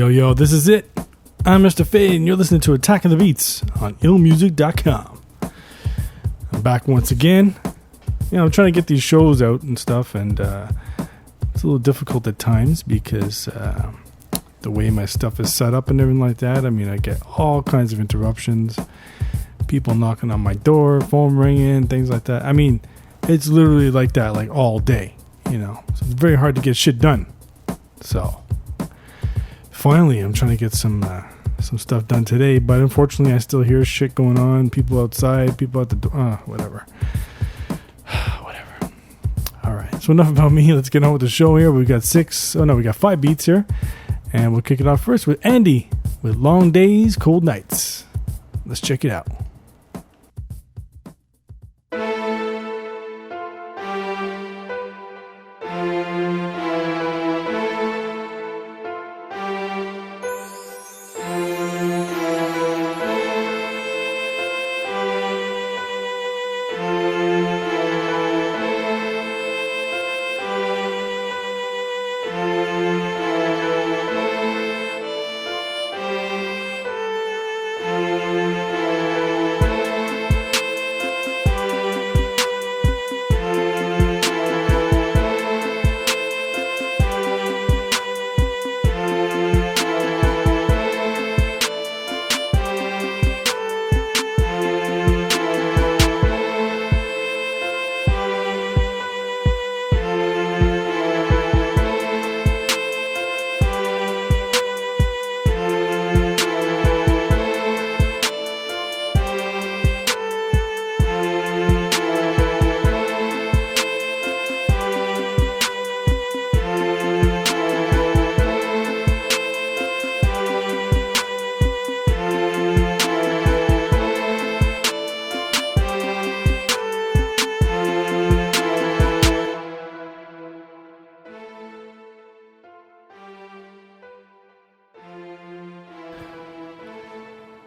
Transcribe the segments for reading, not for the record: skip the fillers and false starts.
Yo, this is it. I'm Mr. Fade, and you're listening to Attack of the Beats on IllMuzik.com. I'm back once again. I'm trying to get these shows out and stuff, and it's a little difficult at times because the way my stuff is set up and everything like that. I mean, I get all kinds of interruptions, people knocking on my door, phone ringing, things like that. I mean, it's literally like that, like all day, So it's very hard to get shit done. So finally, I'm trying to get some stuff done today, but unfortunately, I still hear shit going on. People outside, people at the door, whatever. All right, so enough about me. Let's get on with the show here. We got 5 beats here, and we'll kick it off first with Andy with Long Days, Cold Nights. Let's check it out.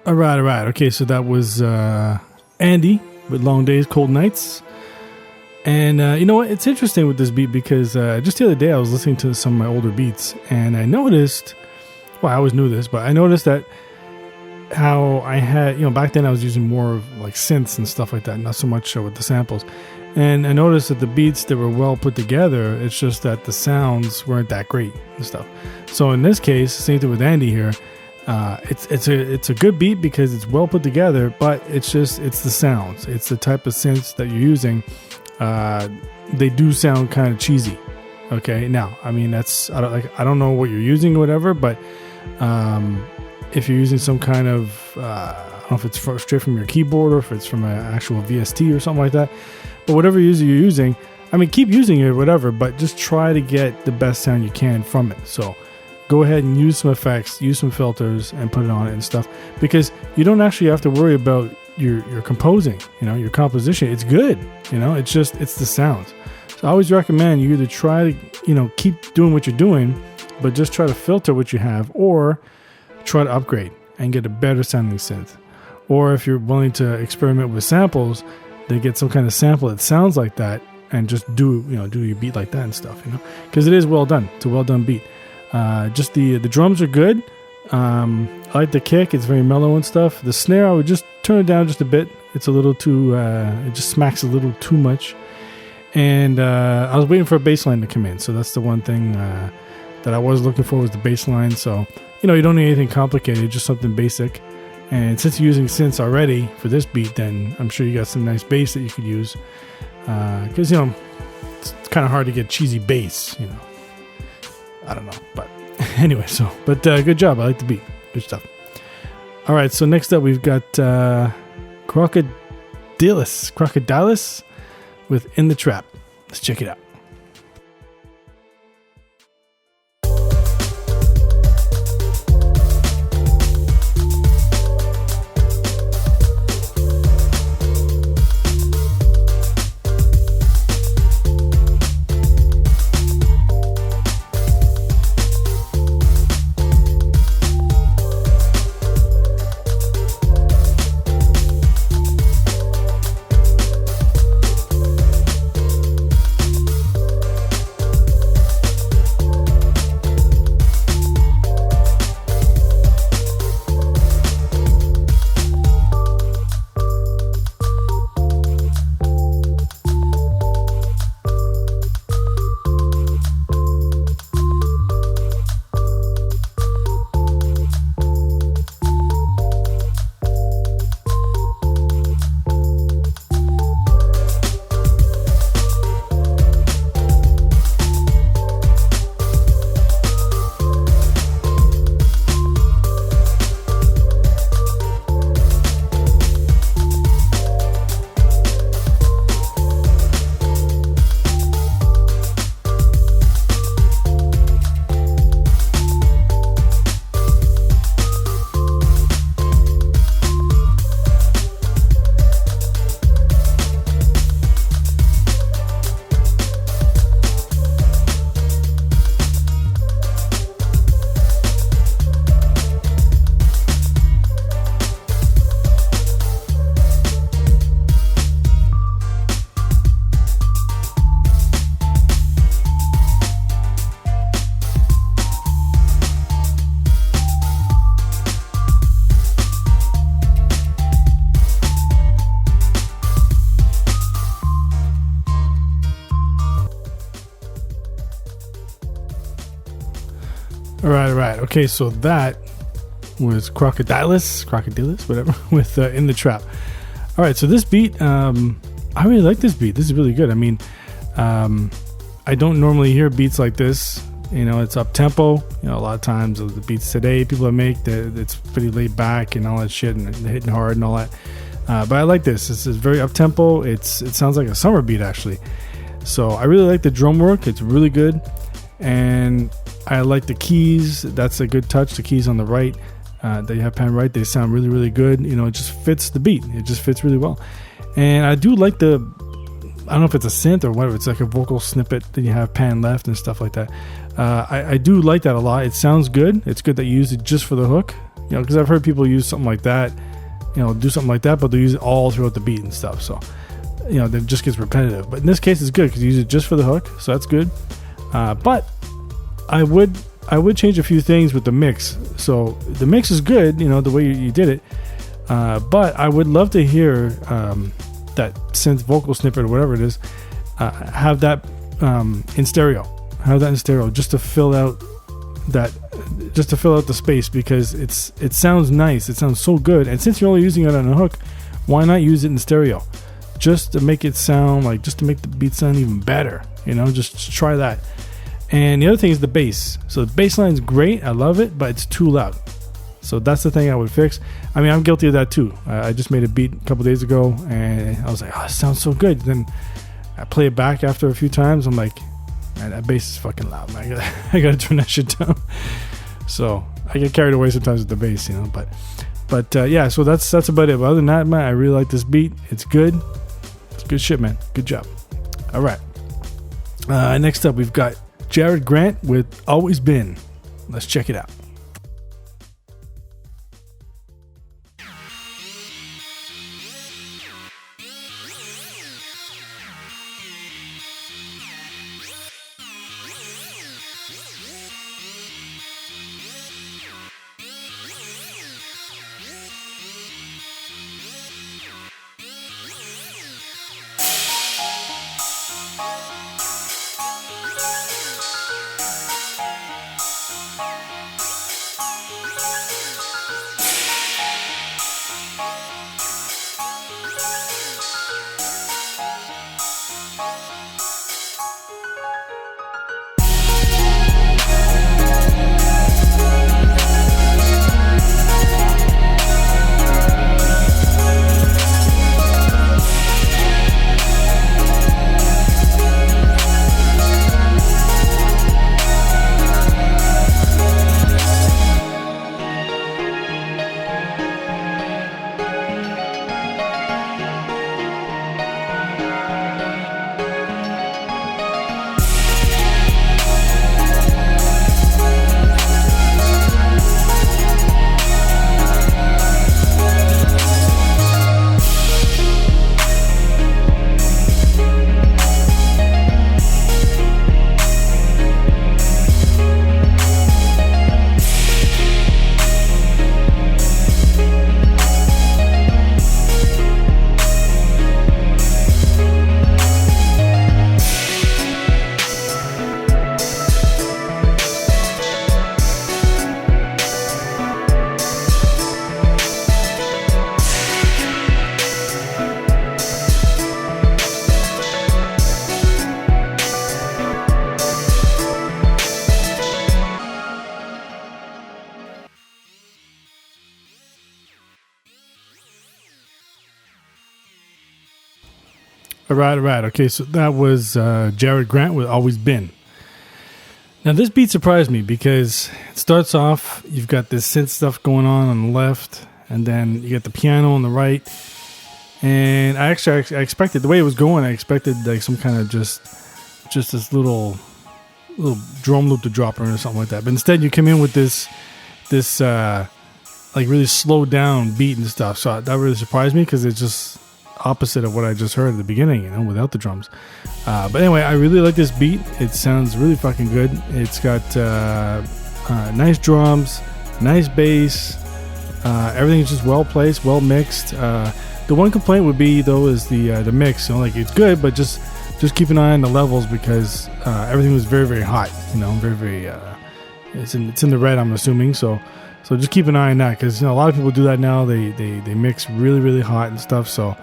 All right. Okay, so that was Andy with Long Days, Cold Nights. And you know what? It's interesting with this beat because just the other day I was listening to some of my older beats, and I noticed, well, I always knew this, but I noticed that how I had, back then I was using more of like synths and stuff like that, not so much with the samples. And I noticed that the beats that were well put together, it's just that the sounds weren't that great and stuff. So in this case, same thing with Andy here. It's a good beat because it's well put together, but it's the sounds. It's the type of synths that you're using. They do sound kind of cheesy. Okay, now I mean I don't know what you're using or whatever, but if you're using some kind of I don't know if it's straight from your keyboard or if it's from an actual VST or something like that, but whatever you're using, I mean keep using it or whatever, but just try to get the best sound you can from it. So go ahead and use some effects, use some filters, and put it on it and stuff, because you don't actually have to worry about your composing, your composition. It's good, it's the sounds. So I always recommend you either try to, keep doing what you're doing, but just try to filter what you have, or try to upgrade and get a better sounding synth. Or if you're willing to experiment with samples, then get some kind of sample that sounds like that and just do your beat like that and stuff, because it is well done. It's a well done beat. Just the drums are good. I like the kick. It's very mellow and stuff. The snare, I would just turn it down just a bit. It's a little too, it just smacks a little too much. And I was waiting for a bass line to come in. So that's the one thing that I was looking for, was the bass line. So, you don't need anything complicated, just something basic. And since you're using synths already for this beat, then I'm sure you got some nice bass that you could use. Because, it's kind of hard to get cheesy bass, I don't know, but anyway, good job. I like the beat. Good stuff. All right, so next up we've got Crocodilus with In the Trap. Let's check it out. All right. Okay, so that was Crocodilus, whatever, with In the Trap. All right, so this beat, I really like this beat. This is really good. I mean, I don't normally hear beats like this. You know, it's up tempo. You know, a lot of times the beats today people that make it's pretty laid back and all that shit and hitting hard and all that. But I like this. This is very up tempo. It sounds like a summer beat actually. So I really like the drum work. It's really good, and I like the keys. That's a good touch. The keys on the right that you have pan right, they sound really, really good. You know, it just fits the beat. It just fits really well. And I do like I don't know if it's a synth or whatever. It's like a vocal snippet that you have pan left and stuff like that. I do like that a lot. It sounds good. It's good that you use it just for the hook. You know, because I've heard people use something like that, you know, do something like that, but they use it all throughout the beat and stuff. So, you know, it just gets repetitive. But in this case, it's good because you use it just for the hook. So that's good. But I would change a few things with the mix. So the mix is good, you know, the way you did it. But I would love to hear that synth vocal snippet or whatever it is, have that in stereo. Have that in stereo just to fill out the space, because it sounds nice. It sounds so good. And since you're only using it on a hook, why not use it in stereo? Just to make it sound like, just to make the beat sound even better. You know, just try that. And the other thing is the bass. So the bass line's great. I love it, but it's too loud. So that's the thing I would fix. I mean, I'm guilty of that too. I just made a beat a couple days ago, and I was like, oh, it sounds so good. Then I play it back after a few times. I'm like, man, that bass is fucking loud, man. I gotta turn that shit down. So I get carried away sometimes with the bass, you know. But yeah, so that's about it. But other than that, man, I really like this beat. It's good. It's good shit, man. Good job. All right. Next up, we've got Jared Grant with Always Been. Let's check it out. All right. Okay, so that was Jared Grant with Always Been. Now, this beat surprised me because it starts off, you've got this synth stuff going on the left, and then you get the piano on the right. And I expected, the way it was going, I expected like some kind of just this little drum loop to drop in or something like that. But instead, you come in with this like really slowed down beat and stuff. So that really surprised me because it's just opposite of what I just heard at the beginning, you know, without the drums. But anyway, I really like this beat. It sounds really fucking good. It's got nice drums, nice bass. Everything's just well placed, well mixed. The one complaint would be though is the mix. You know, like it's good, but just keep an eye on the levels because everything was very, very hot. You know, very, very It's in the red, I'm assuming. So just keep an eye on that, because a lot of people do that now. They mix really hot and stuff. So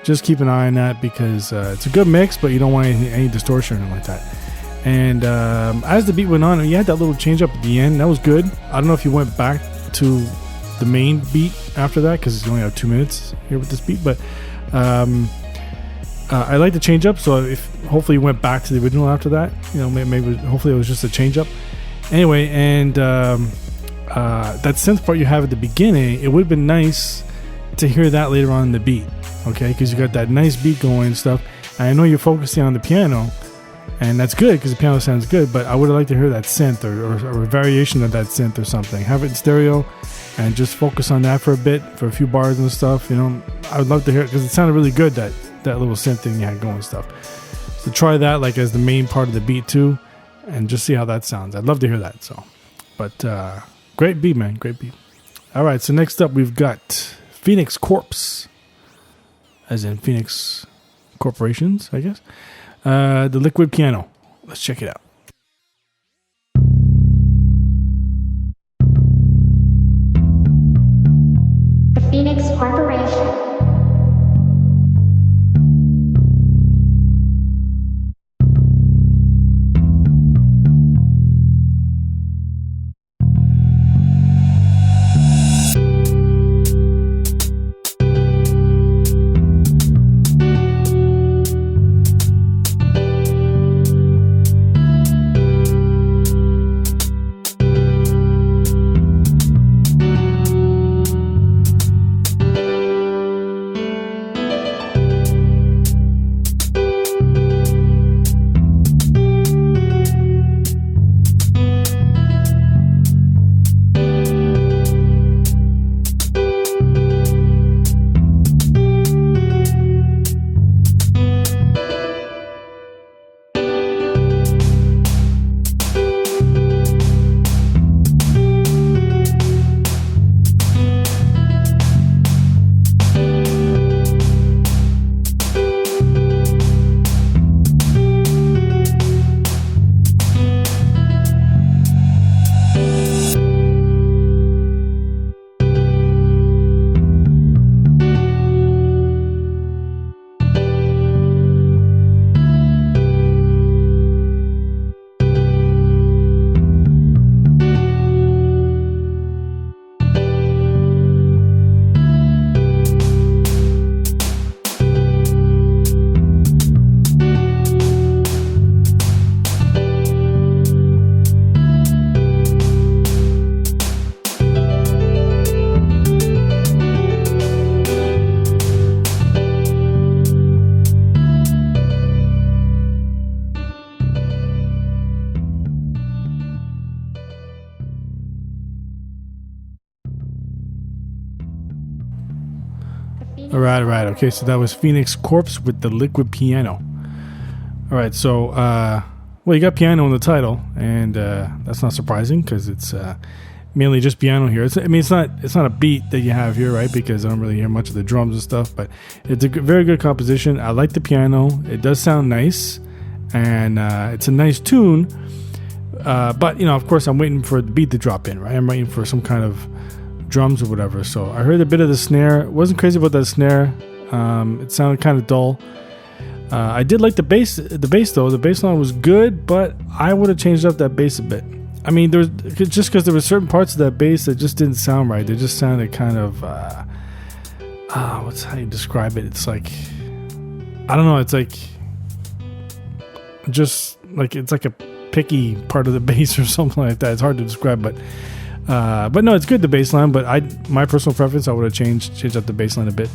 just keep an eye on that, because it's a good mix, but you don't want any distortion or anything like that. And as the beat went on, you had that little change up at the end. That was good. I don't know if you went back to the main beat after that, because you only have 2 minutes here with this beat. But I like the change up. So if hopefully you went back to the original after that, maybe hopefully it was just a change up. Anyway, and that synth part you have at the beginning, it would have been nice to hear that later on in the beat. Okay, because you got that nice beat going and stuff. And I know you're focusing on the piano, and that's good because the piano sounds good, but I would have liked to hear that synth or a variation of that synth or something. Have it in stereo and just focus on that for a bit, for a few bars and stuff. I would love to hear it, because it sounded really good, that little synth thing you had going and stuff. So try that like as the main part of the beat too, and just see how that sounds. I'd love to hear that. So, but great beat, man, great beat. All right, so next up we've got Phoenix Corpse, as in Phoenix Corporations, I guess. The Liquid Piano. Let's check it out. The Phoenix Corporation. All right. Okay, so that was Phoenix Corpse with the Liquid Piano. All right, so you got piano in the title, and that's not surprising because it's mainly just piano here. It's not a beat that you have here, right? Because I don't really hear much of the drums and stuff, but it's a very good composition. I like the piano. It does sound nice, and it's a nice tune. But of course, I'm waiting for the beat to drop in, right? I'm waiting for some kind of drums or whatever. So I heard a bit of the snare. Wasn't crazy about that snare. It sounded kind of dull. I did like the bass. The bass though, the bass line was good, but I would have changed up that bass a bit. I mean, just because there were certain parts of that bass that just didn't sound right. They just sounded kind of how you describe it? It's like, I don't know. It's like it's like a picky part of the bass or something like that. It's hard to describe, but no, it's good, the bass line. But my personal preference, I would have changed up the bass line a bit.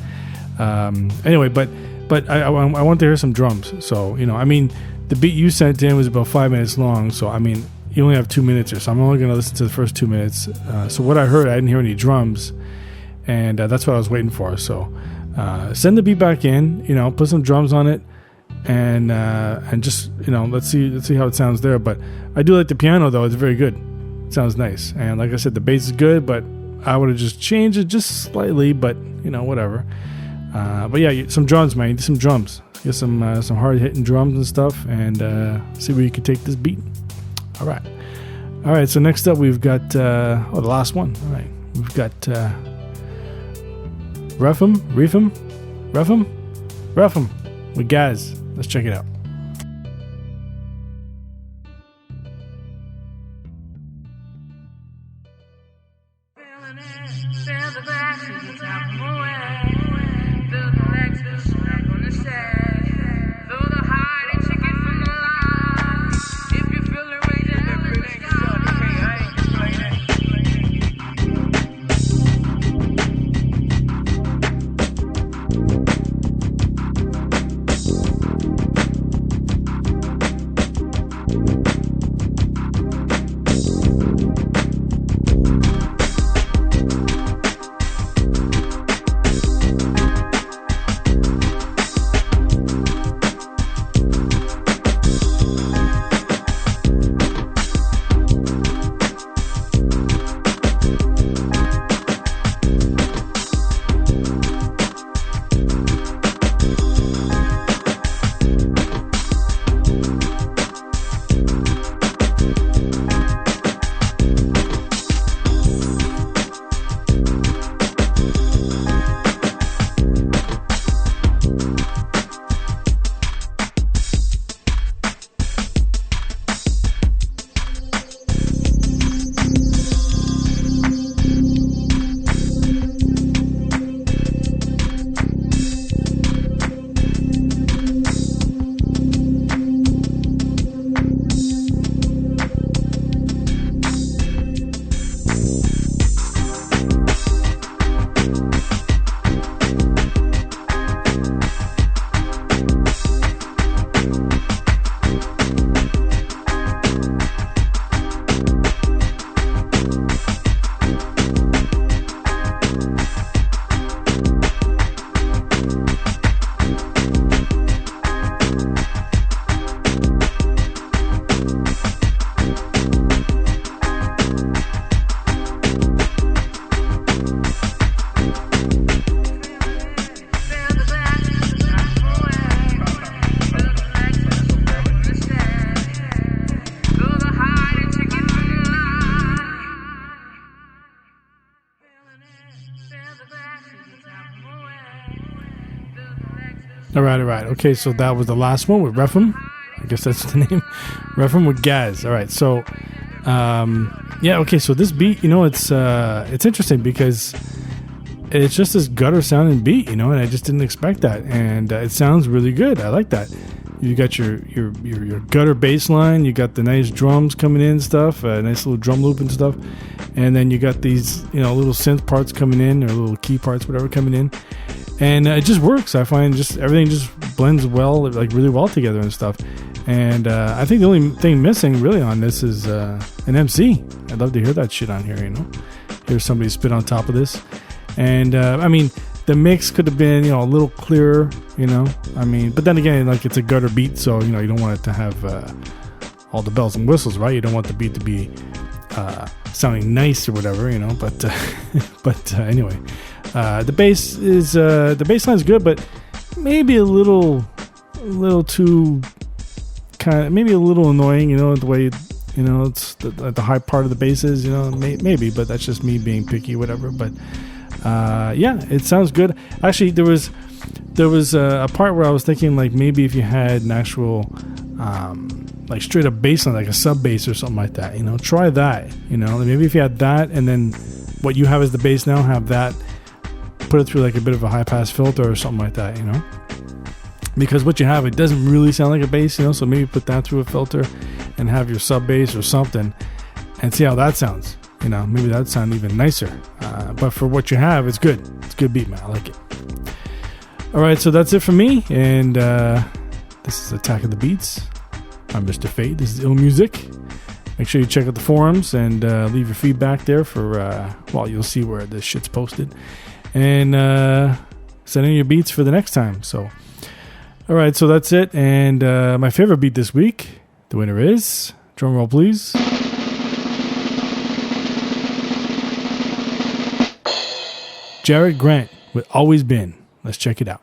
Anyway, but I want to hear some drums. So the beat you sent in was about 5 minutes long. So you only have 2 minutes here, so I'm only going to listen to the first 2 minutes. So what I heard, I didn't hear any drums, and that's what I was waiting for. So send the beat back in, put some drums on it, and just let's see how it sounds there. But I do like the piano though; it's very good. It sounds nice, and like I said, the bass is good, but I would have just changed it just slightly. But whatever. But yeah, some drums, man. Some drums. Get some hard hitting drums and stuff, and see where you can take this beat. All right. All right, so next up we've got the last one. All right, we've got Refum with Gaz. Let's check it out. All right. Okay, so that was the last one with Refum. I guess that's the name. Refum with Gaz. All right, so okay, so this beat, it's interesting because it's just this gutter sounding beat, and I just didn't expect that, and it sounds really good. I like that. You got your gutter bass line, you got the nice drums coming in and stuff, a nice little drum loop and stuff, and then you got these little synth parts coming in, or little key parts, whatever, coming in. And it just works. I find just everything just blends well, like really well together and stuff. And I think the only thing missing really on this is an MC. I'd love to hear that shit on here, Hear somebody spit on top of this. And the mix could have been, a little clearer, but then again, like, it's a gutter beat, so, you don't want it to have all the bells and whistles, right? You don't want the beat to be sounding nice or whatever, but anyway. The bass line's good, but maybe a little too maybe a little annoying, the way, it's the high part of the bass is, maybe, but that's just me being picky, whatever. But it sounds good. Actually, there was a part where I was thinking, like, maybe if you had an actual like straight up bass line, like a sub bass or something like that, try that, maybe if you had that, and then what you have as the bass now, have that, put it through like a bit of a high pass filter or something like that, because what you have, it doesn't really sound like a bass, so maybe put that through a filter and have your sub bass or something and see how that sounds. Maybe that'd sound even nicer. But for what you have, it's good. It's a good beat, man. I like it. All right, so that's it for me, and this is Attack of the Beats. I'm Mr. Fade. This is IllMuzik. Make sure you check out the forums and leave your feedback there for you'll see where this shit's posted. And send in your beats for the next time. So, all right, so that's it. And my favorite beat this week, the winner is, drum roll please, Jared Grant with Always Been. Let's check it out.